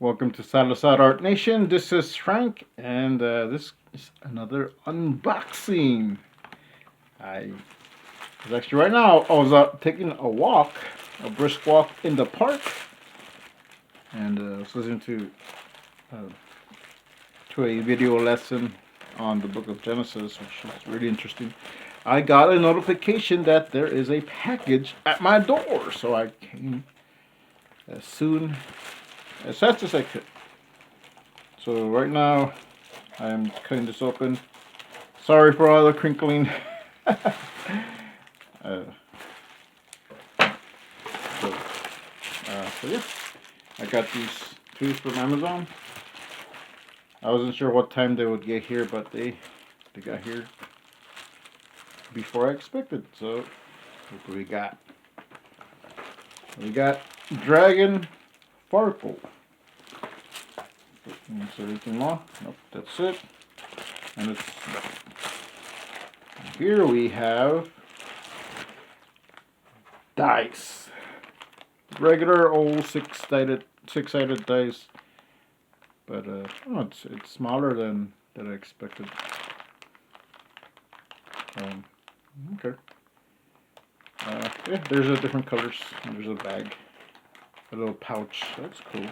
Welcome to Salazar Art Nation. This is Frank, and this is another unboxing. I was actually right now. I was taking a walk, a brisk walk in the park, and I was listening to a video lesson on the Book of Genesis, which is really interesting. I got a notification that there is a package at my door, so I came as fast as I could. So right now, I'm cutting this open. Sorry for all the crinkling. uh, so, so yeah, I got these two from Amazon. I wasn't sure what time they would get here, but they got here before I expected. So what do we got? We got Dragon Farkle. Is there anything more? Nope, that's it. And it's here we have dice. Regular old six-sided dice, but oh, it's smaller than I expected. Okay. Yeah, there's a different colors. There's a bag, a little pouch. That's cool.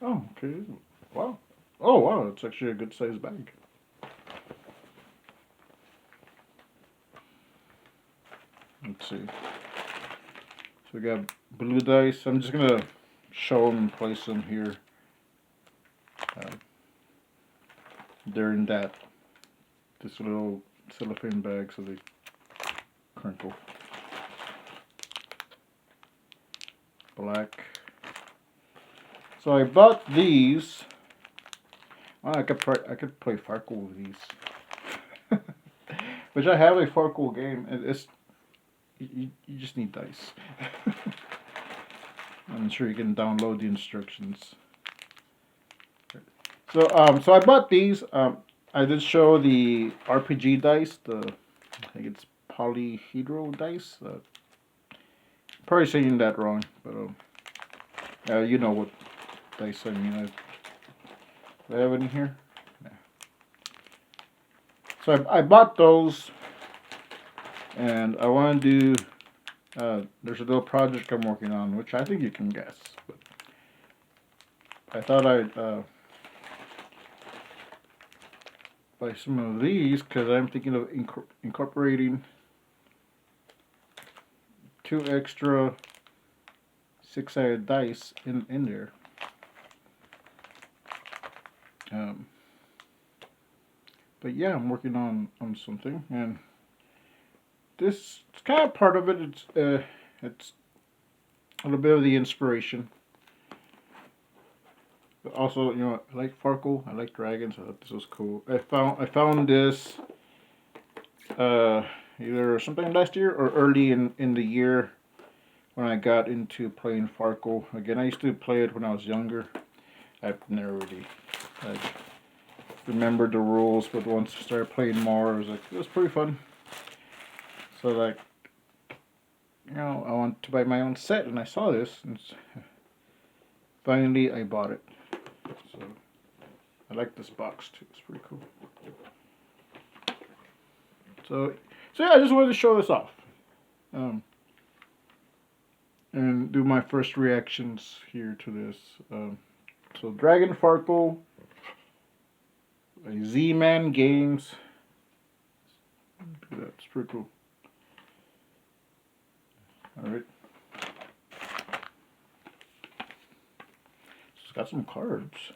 Oh, okay. Wow. Oh, wow. It's actually a good sized bag. Let's see. So we got blue dice. I'm just gonna show them and place them here. They're in this little cellophane bag, so they crinkle. Black. So I bought these. Well, I could play Farkle with these. Which I have a Farkle game. It's you just need dice. I'm sure you can download the instructions. So I bought these. I did show the RPG dice. I think it's polyhedral dice. Probably saying that wrong, but you know what dice I mean. Do I have any here? Yeah. So I bought those, and I want to do. There's a little project I'm working on, which I think you can guess. But I thought I'd buy some of these because I'm thinking of incorporating two extra six-sided dice in there. But yeah, I'm working on something, and this is kind of part of it. It's a little bit of the inspiration. But also, I like Farkle, I like dragons. I thought this was cool. I found this either sometime last year or early in the year when I got into playing Farkle. Again, I used to play it when I was younger. I've never really like remembered the rules, but once I started playing more, it was pretty fun. So like, I want to buy my own set, and I saw this, and finally I bought it. So I like this box too. It's pretty cool. So yeah, I just wanted to show this off, and do my first reactions here to this. So Dragon Farkle, Z-Man Games. That's pretty cool. All right. It's got some cards.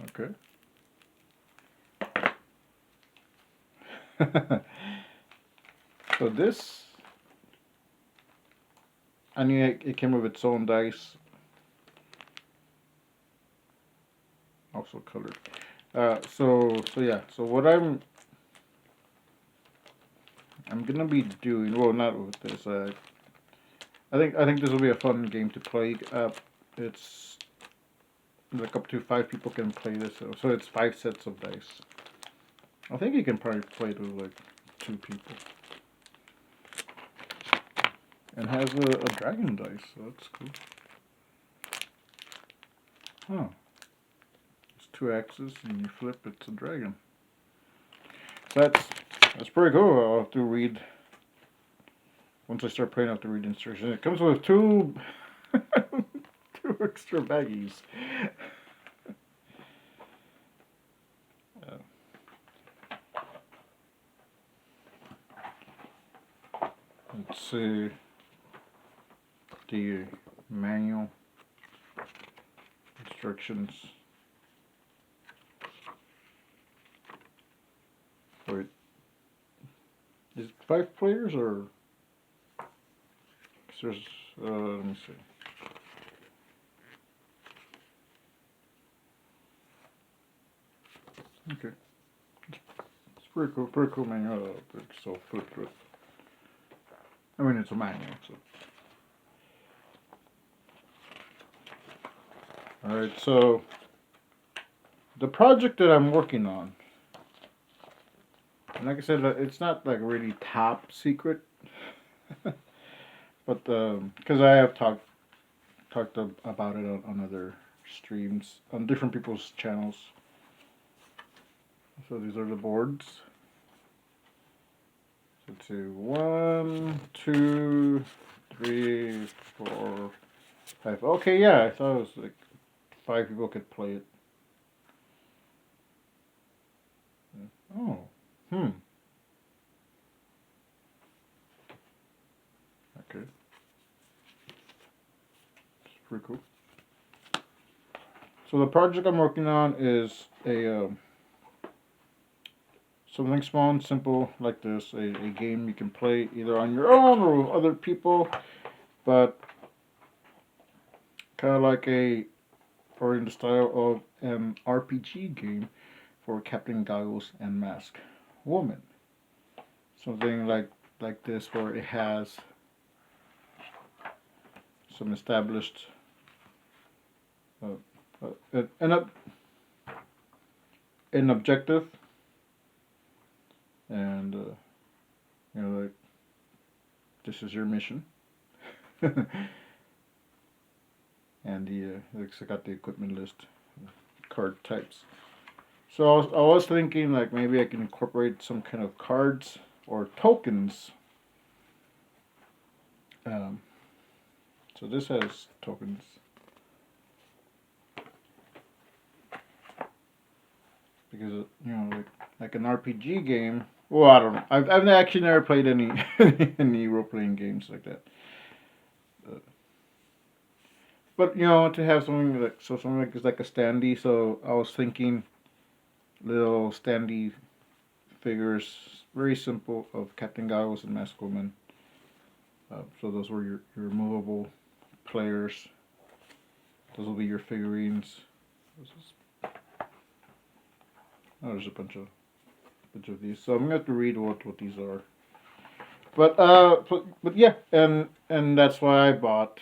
Okay. So this, I knew it came with its own dice, also colored. So yeah. So what I'm gonna be doing, well, not with this. I think this will be a fun game to play. It's like up to 5 people can play this, so it's 5 sets of dice. I think you can probably play it with like 2 people. and has a dragon dice, so that's cool. Huh. It's 2 axes, and you flip, it's a dragon. So that's pretty cool. I'll have to read. Once I start playing, I have to read instructions. It comes with 2 2 extra baggies. Let's see the manual instructions. Wait, is it 5 players or? Cause there's let me see. Okay, it's pretty cool manual. It's all flipped with. I mean, it's a manual, so. Alright, so the project that I'm working on, and like I said, it's not like really top secret, but because I have talked about it on other streams on different people's channels. So these are the boards. So let's see, 1, 2, 3, 4, 5. Okay, yeah, I thought it was like 5 people could play it. Oh, okay. It's pretty cool. So the project I'm working on is a something small and simple like this, a game you can play either on your own or with other people, but kind of like or in the style of an RPG game for Captain Goggles and Mask Woman. Something like this where it has some established an objective, and like this is your mission. And I got the equipment list, card types. So I was thinking like maybe I can incorporate some kind of cards or tokens. So this has tokens. Because like an RPG game. Well, I don't know. I've actually never played any any role playing games like that. But to have something like it's like a standee. So I was thinking little standee figures, very simple, of Captain Goggles and Mask Woman. So those were your movable players. Those will be your figurines. There's a bunch of these. So I'm gonna have to read what these are. But yeah, and that's why I bought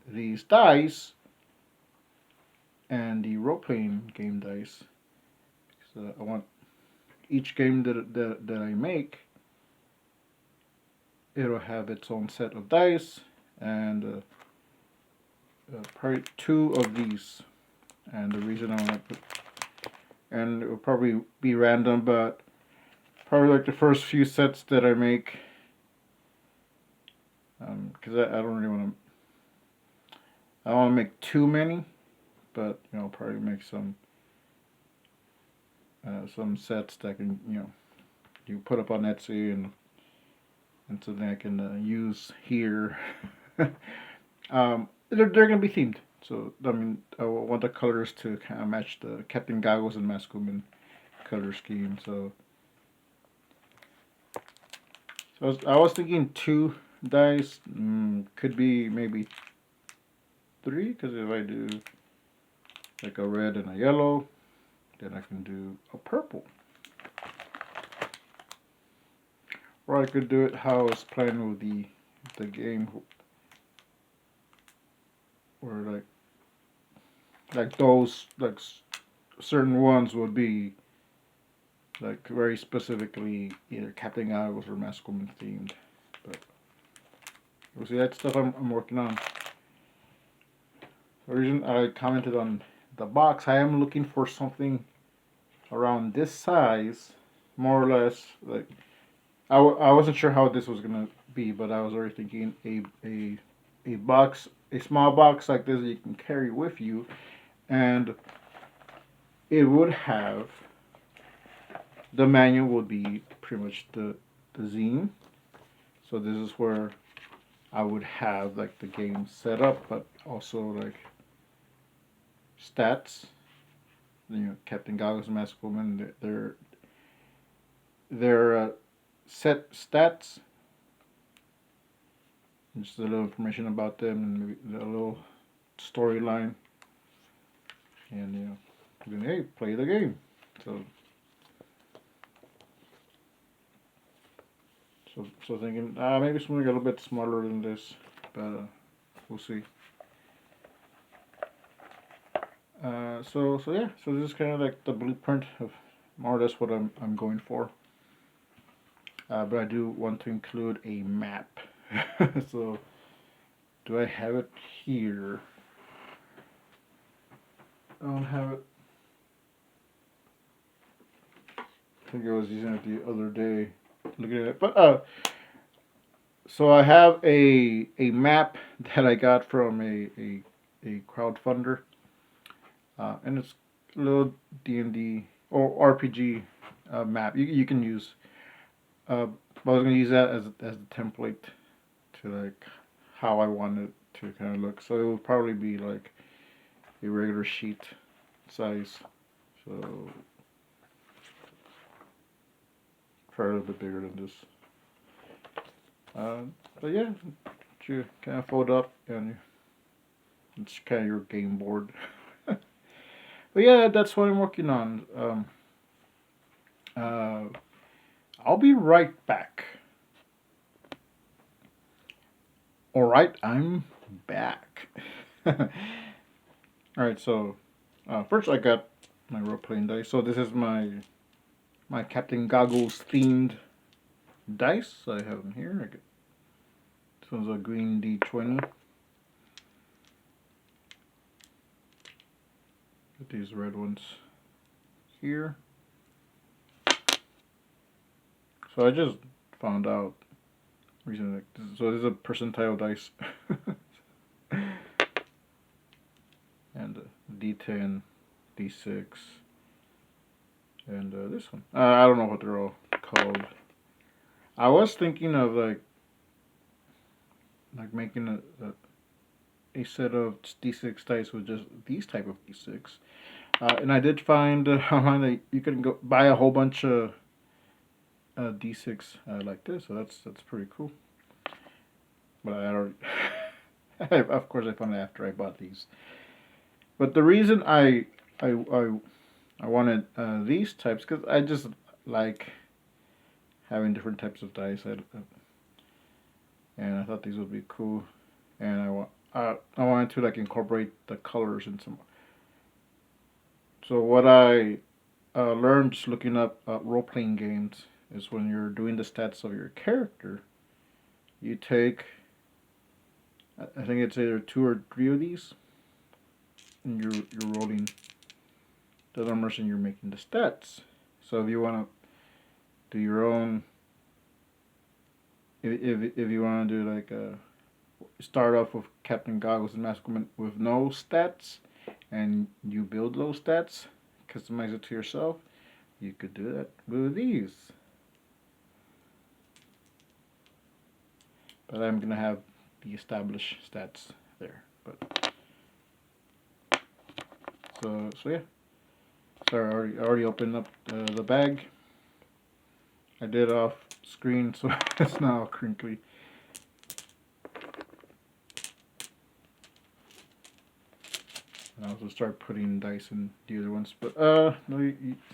these dice and the role playing game dice. So I want each game that I make, it'll have its own set of dice and probably 2 of these. And the reason I want to put, and it will probably be random, but probably like the first few sets that I make, because I don't really want to. I don't want to make too many, but probably make some sets that can you put up on Etsy and something I can use here. They're gonna be themed, so I mean I want the colors to kind of match the Captain Goggles and Mask Woman color scheme. So I was thinking 2 dice, could be maybe 3, because if I do like a red and a yellow, then I can do a purple. Or I could do it how I was playing with the game, where like those like certain ones would be like very specifically either Captain Goggles or Mask Woman themed. But see, that's stuff I'm working on. The reason I commented on the box, I am looking for something around this size, more or less. Like I wasn't sure how this was gonna be, but I was already thinking a box, a small box like this that you can carry with you, and it would have the manual would be pretty much the zine. So this is where I would have like the game set up, but also like stats. You know, Captain Goggles and Mask Woman, their set stats, just a little information about them, and maybe a little storyline, and then, hey, play the game. So, so thinking maybe something a little bit smaller than this, but we'll see. So yeah, so this is kind of like the blueprint of more or less what I'm going for. But I do want to include a map. So do I have it here? I don't have it. I think I was using it the other day, looking at it. But so I have a map that I got from a crowdfunder, and it's a little D&D or RPG map. You can use. I was gonna use that as the template to like how I want it to kind of look. So it will probably be like a regular sheet size. So probably a little bit bigger than this. But yeah, you kind of fold up and it's kind of your game board. But yeah, that's what I'm working on. I'll be right back. Alright, I'm back. Alright, so first I got my role playing dice. So this is my Captain Goggles themed dice. I have them here. This one's a green D20. Get these red ones here. So I just found out recently. So this is a percentile dice. And D10, D6, and this one. I don't know what they're all called. I was thinking of like making a set of D6 dice with just these type of D6. And I did find online that you can go buy a whole bunch of D6 like this, so that's pretty cool. But I already, of course, I found it after I bought these. But the reason I wanted these types because I just like having different types of dice, and I thought these would be cool, and I wanted to like incorporate the colors in some. So what I learned just looking up role playing games is when you're doing the stats of your character, you take I think it's either 2 or 3 of these, and you're rolling the numbers and you're making the stats. So if you want to do your own, if you want to do like start off with Captain Goggles and Mask Woman with no stats, and you build those stats, customize it to yourself, you could do that with these. But I'm gonna have the established stats there. But so yeah. So I already opened up the bag. I did off screen, so it's now crinkly. And I'll also start putting dice in the other ones. But no,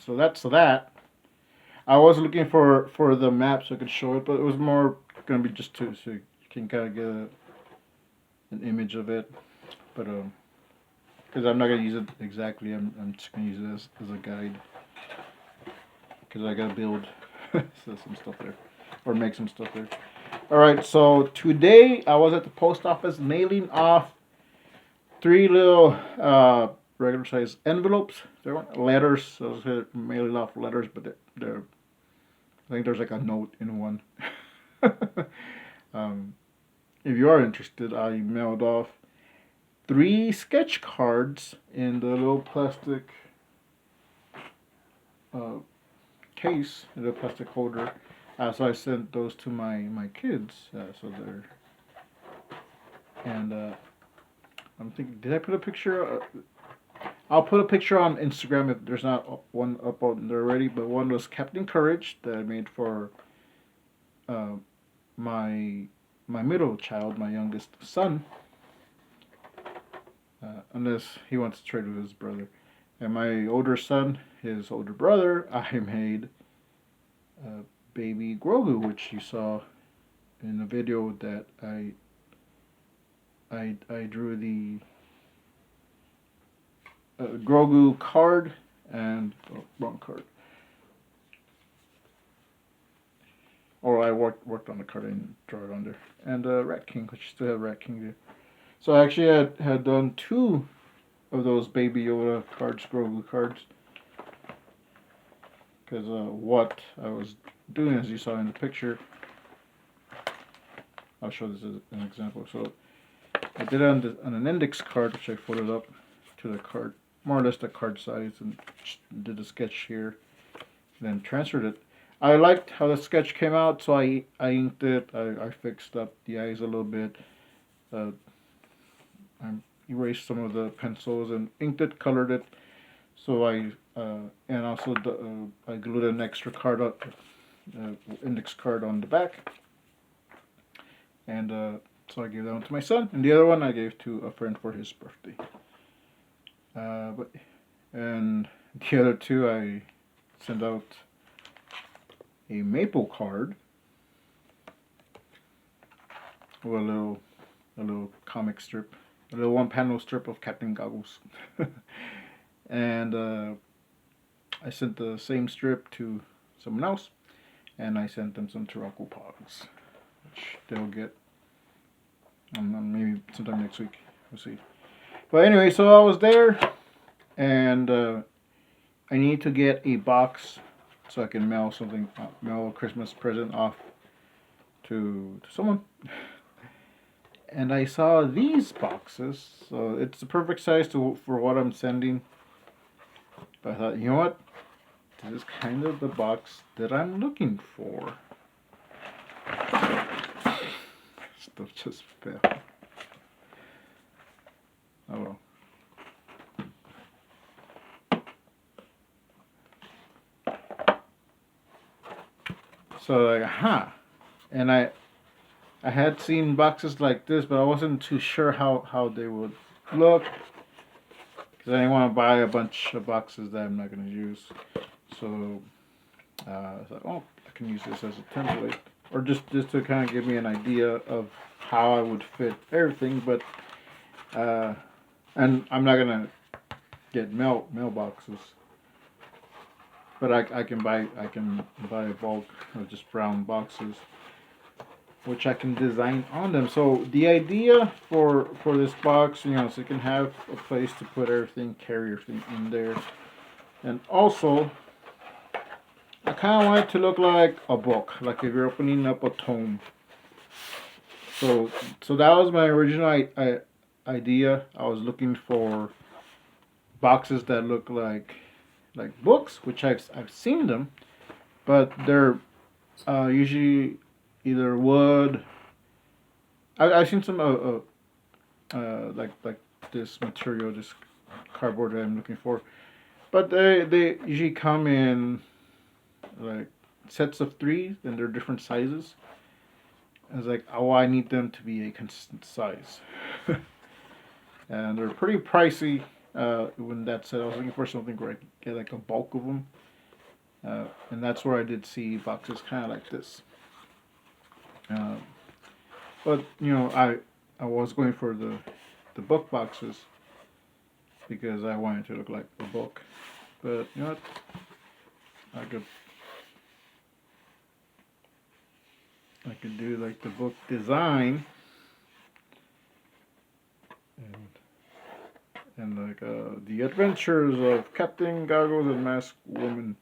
so that's that. I was looking for the map so I could show it, but it was more gonna be just so you can kind of get an image of it. But because I'm not gonna use it exactly, I'm just gonna use it as a guide. Because I gotta build some stuff there, or make some stuff there. All right, so today I was at the post office mailing off three little regular size envelopes. They weren't letters, so I was mailing off letters, but they're I think there's like a note in one. um, if you are interested, I mailed off three sketch cards in the little plastic uh, case, the plastic holder. So I sent those to my kids. So they're and I'm thinking, did I put a picture? I'll put a picture on Instagram if there's not one up on there already. But one was Captain Courage that I made for uh, my my middle child, my youngest son, unless he wants to trade with his brother. And my older son, his older brother, I made baby Grogu, which you saw in the video that I drew the Grogu card and wrong card. Or I worked on the card and draw it under. And Rat King, which still have Rat King there. So I actually had done two of those Baby Yoda cards, Grogu cards. Because what I was doing, as you saw in the picture, I'll show this as an example. So I did it on an index card, which I folded up to the card, more or less the card size, and did the sketch here, then transferred it. I liked how the sketch came out, so I inked it. I fixed up the eyes a little bit. I erased some of the pencils and inked it, colored it. So and also I glued an extra card up, index card on the back. And so I gave that one to my son, and the other one I gave to a friend for his birthday. And the other two I sent out a maple card with a little comic strip, a little one panel strip of Captain Goggles. And I sent the same strip to someone else, and I sent them some Taraku Pogs, which they'll get maybe sometime next week. We'll see. But anyway, so I was there, and I need to get a box so I can mail a Christmas present off to someone. And I saw these boxes, so it's the perfect size for what I'm sending. But I thought, you know what? This is kind of the box that I'm looking for. Stuff just fell. Oh well. So like, and I had seen boxes like this, but I wasn't too sure how they would look, because I didn't want to buy a bunch of boxes that I'm not going to use. So I thought, oh, I can use this as a template, or just to kind of give me an idea of how I would fit everything. But and I'm not gonna get mailboxes, but I can buy a bulk of just brown boxes, which I can design on them. So the idea for this box, so you can have a place to put everything, carry everything in there, and also I kind of want it to look like a book, like if you're opening up a tome. So that was my original idea. I was looking for boxes that look like books, which I've seen them, but they're usually either wood. I've seen some like this material, this cardboard that I'm looking for, but they usually come in like sets of three, and they're different sizes. I was like, oh, I need them to be a consistent size, and they're pretty pricey. When that said, I was looking for something where I could get like a bulk of them, and that's where I did see boxes kind of like this. But I was going for the book boxes because I wanted to look like a book. But you know what? I could do like the book design and like the adventures of Captain Goggles and Masked Woman.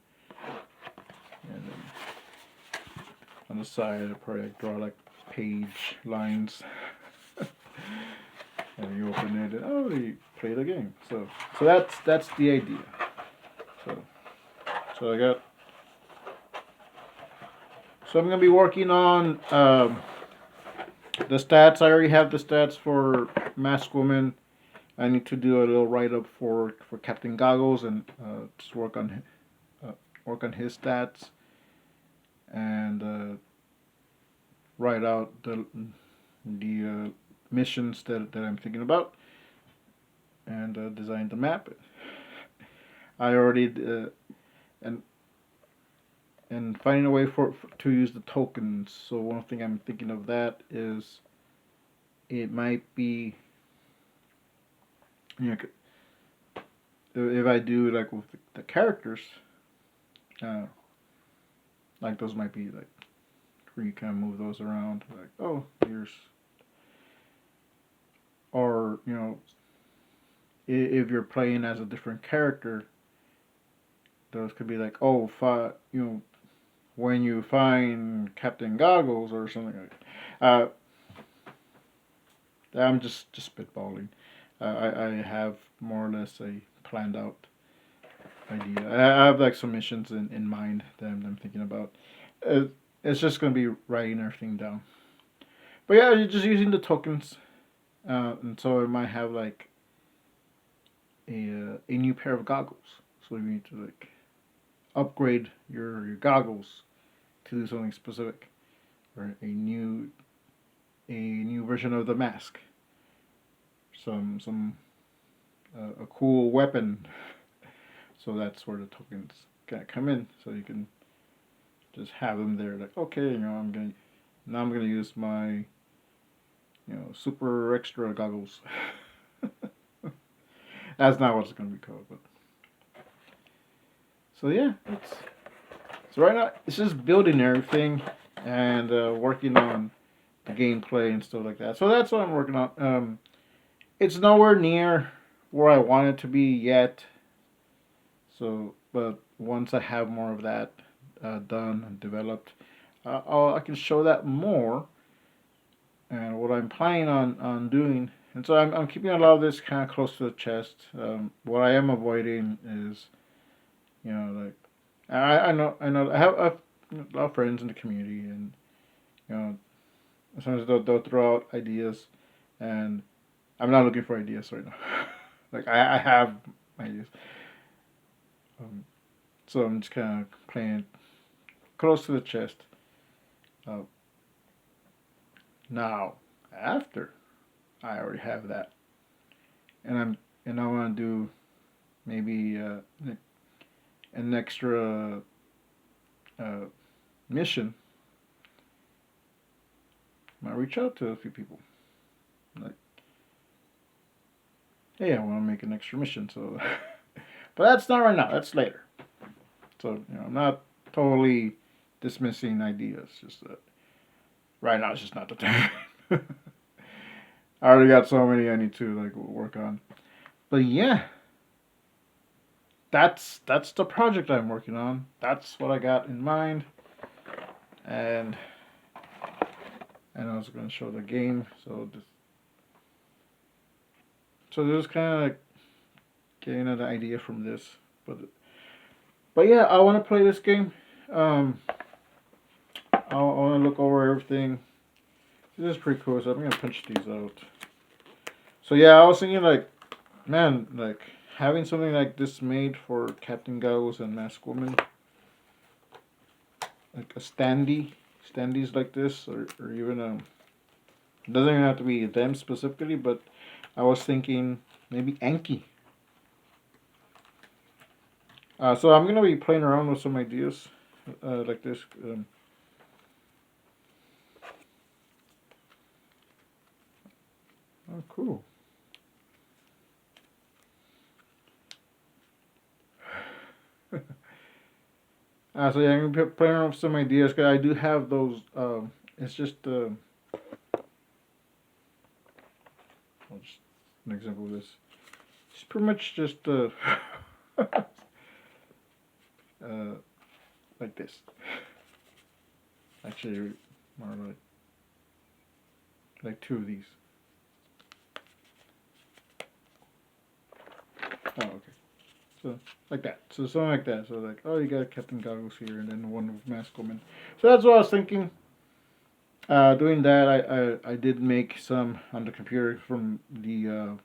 And then on the side, I probably like draw like page lines. And you open it, and oh, you play the game. So that's the idea. So so I got. So I'm gonna be working on the stats. I already have the stats for Masked Woman. I need to do a little write up for Captain Goggles and just uh, work on his stats and write out the missions that I'm thinking about and design the map. I already and finding a way to use the tokens. So one thing I'm thinking of that is it might be, you know, if I do like with the characters, uh, like those might be like where you kind of move those around. Like, oh, here's, or if you're playing as a different character, those could be like, oh, when you find Captain Goggles or something like that. I'm just spitballing. I have more or less a planned out idea. I have like some missions in mind that I'm thinking about. It's just gonna be writing everything down. But yeah, you're just using the tokens, and so it might have like a new pair of goggles. So you need to like upgrade your goggles to do something specific, or a new version of the mask. Some a cool weapon. So that's where the tokens gotta come in. So you can just have them there. Like, okay, I'm gonna use my super extra goggles. That's not what it's gonna be called, but so yeah, so right now it's just building everything and working on the gameplay and stuff like that. So that's what I'm working on. It's nowhere near where I want it to be yet. So, but once I have more of that done and developed, I can show that more and what I'm planning on doing. And so I'm keeping a lot of this kind of close to the chest. What I am avoiding is, like I have a lot of friends in the community, and you know sometimes they'll throw out ideas, and I'm not looking for ideas right now. Like I have ideas, so I'm just kind of playing close to the chest. Uh, Now, after I already have that, and I want to do maybe an extra uh, mission. I might reach out to a few people. Like, hey, I want to make an extra mission. So, but that's not right now. That's later. So I'm not totally dismissing ideas. Just that right now it's just not the time. I already got so many I need to like work on. But yeah, that's the project I'm working on. That's what I got in mind, and I was going to show the game. So this is kind of like getting an idea from this, but yeah, I want to play this game. I want to look over everything. This is pretty cool. So I'm gonna punch these out. So yeah, I was thinking like, man, like having something like this made for Captain Goggles and Masked Woman, like a standees like this, or even it doesn't even have to be them specifically, but I was thinking maybe Anki. So I'm gonna be playing around with some ideas like this. Oh, cool. So yeah, I'm gonna play around with some ideas. Cause I do have those It's just just an example of this. It's pretty much just like this. Actually, more like two of these. Oh, okay. So like that. So something like that. So like, oh, you got Captain Goggles here, and then one with Maskellman. So that's what I was thinking. Doing that, I did make some on the computer from the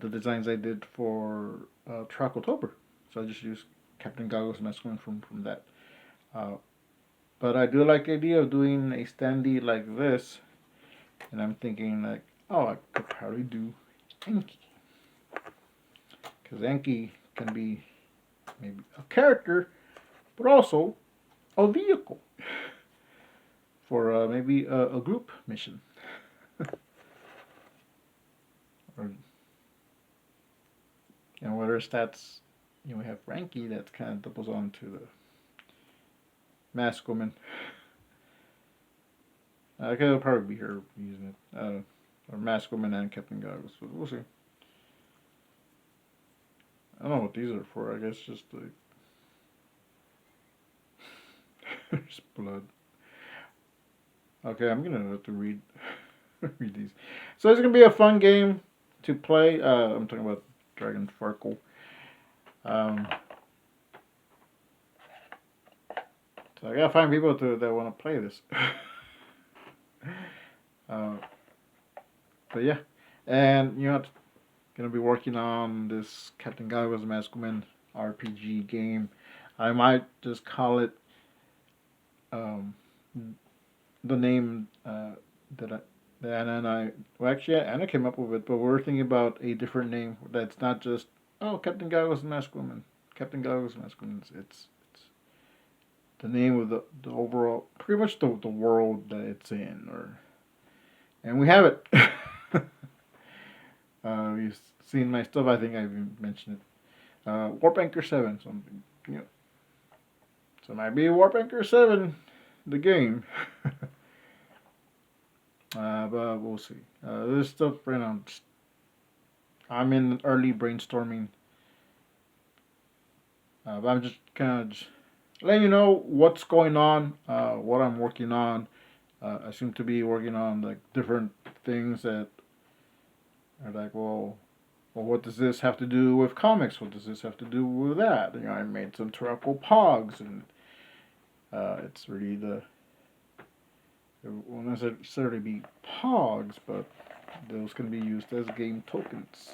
designs I did for Tracktober. So I just used Captain Goggles and Maskellman from that. Uh, but I do like the idea of doing a standee like this, and I'm thinking like, oh, I could probably do Enki, because Enki can be maybe a character, but also a vehicle for maybe a group mission. Or, whether stats, we have Frankie that kind of doubles on to the Maskellman. I could probably be here using it. Or Maskellman and Captain Goggles, but we'll see. I don't know what these are for. I guess just like there's blood. Okay, I'm gonna have to read read these. So it's gonna be a fun game to play. I'm talking about Dragon Farkle. So I gotta find people that want to play this. But yeah, and gonna be working on this Captain Goggles Maskellman RPG game. I might just call it the name that I that Anna and I, well, actually Anna came up with it, but we're thinking about a different name that's not just, oh, Captain Goggles Maskellman. Captain Goggles Maskellman. It's the name of the overall, pretty much the world that it's in, and we have it. You've seen my stuff. I think I've mentioned it. Warp Anchor 7. Something. So it might be Warp Anchor 7, the game. But we'll see. This stuff right now. I'm in early brainstorming. But I'm just kind of letting you know what's going on, what I'm working on. I seem to be working on like different things that are like, well, what does this have to do with comics? What does this have to do with that? I made some Terraco Pogs, and it's really it won't necessarily be Pogs, but those can be used as game tokens.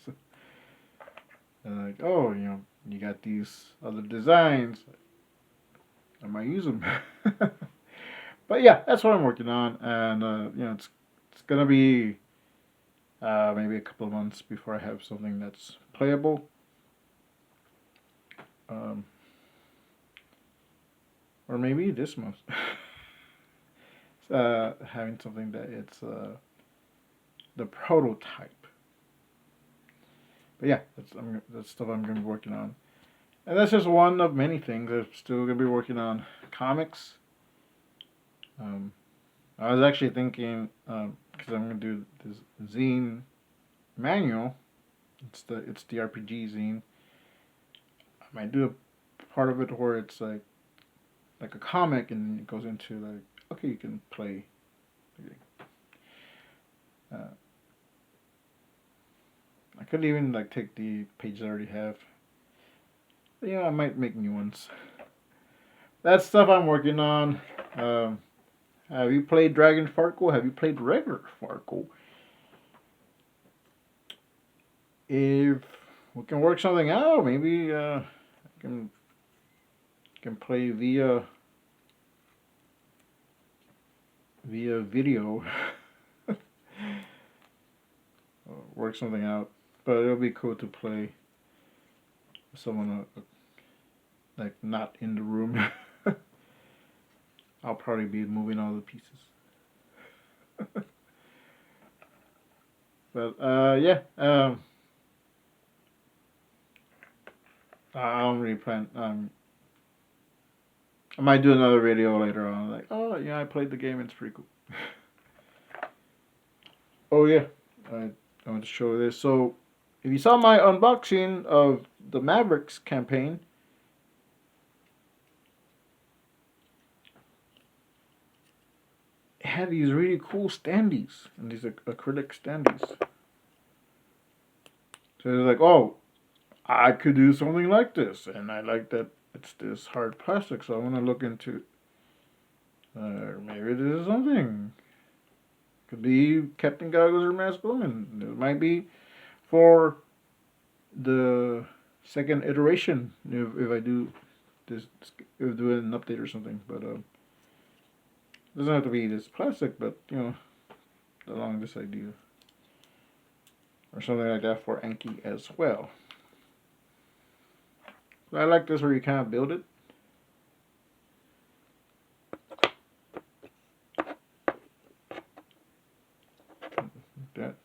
So, like, oh, you got these other designs. I might use them. But yeah, that's what I'm working on, and it's gonna be maybe a couple of months before I have something that's playable. Or maybe this month. Having something that it's the prototype. But yeah, that's stuff I'm gonna be working on, and that's just one of many things. I'm still gonna be working on comics. I was actually thinking because I'm gonna do this zine manual. It's the RPG zine. I might do a part of it where it's like a comic, and then it goes into like, okay, you can play. I could even like take the pages I already have. But, I might make new ones. That's stuff I'm working on. Have you played Dragon Farkle? Have you played regular Farkle? If we can work something out, maybe I can play via video. Work something out, but it'll be cool to play with someone like not in the room. I'll probably be moving all the pieces. But yeah, I don't really plan. I might do another video later on. Like, oh yeah, I played the game. It's pretty cool. Oh yeah, I want to show this. So, if you saw my unboxing of the Mavericks campaign, it had these really cool standees and these acrylic standees. So it's like, oh, I could do something like this, and I like that it's this hard plastic. So I want to look into maybe this is something. Could be Captain Goggles or Mask Bowman. It might be for the second iteration if I do this, if I do an update or something. But it doesn't have to be this plastic, but you know, along this idea or something like that for Anki as well. So I like this where you kind of build it. Like that.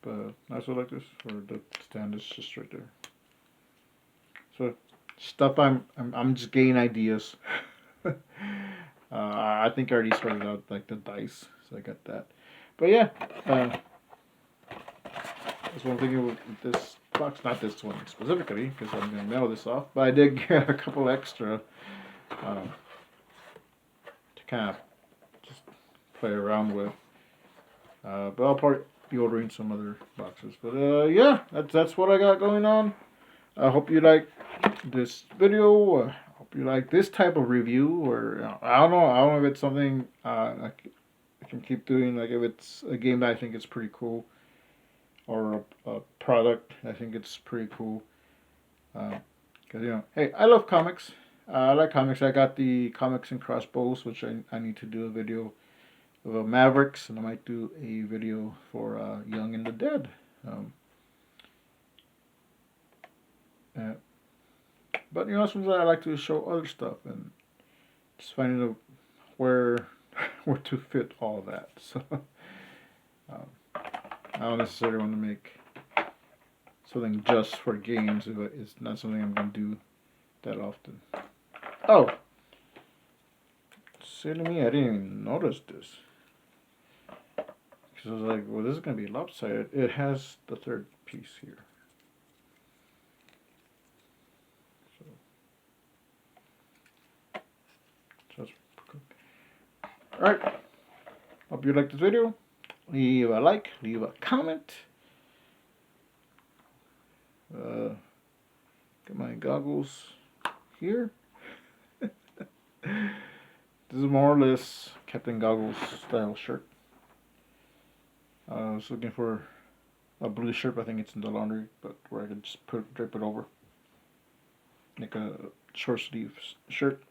But I also like this, or the stand is just right there. So stuff I'm just getting ideas. I think I already sorted out like the dice, so I got that. But yeah, that's one thing with this box. Not this one specifically, because I'm gonna mail this off. But I did get a couple extra to kind of just play around with. But I'll probably be ordering some other boxes. But yeah, that's what I got going on. I hope you like this video. I hope you like this type of review, or you know, I don't know. I don't know if it's something I can keep doing. Like if it's a game that I think is pretty cool, or a product I think it's pretty cool. Because you know, hey, I love comics. I like comics. I got the Comics and Crossbows, which I need to do a video of Mavericks, and I might do a video for Young and the Dead. Uh, but you know, sometimes I like to show other stuff and just finding out where where to fit all of that. So I don't necessarily want to make something just for games if it's not something I'm going to do that often. Oh, silly me, I didn't even notice this. Because I was like, well, this is going to be lopsided. It has the third piece here. So that's cool. Alright, hope you liked this video. Leave a like, leave a comment. Get my goggles here. This is more or less Captain Goggles style shirt. I was looking for a blue shirt, but I think it's in the laundry, but where I could just drape it over. Make a short sleeve shirt.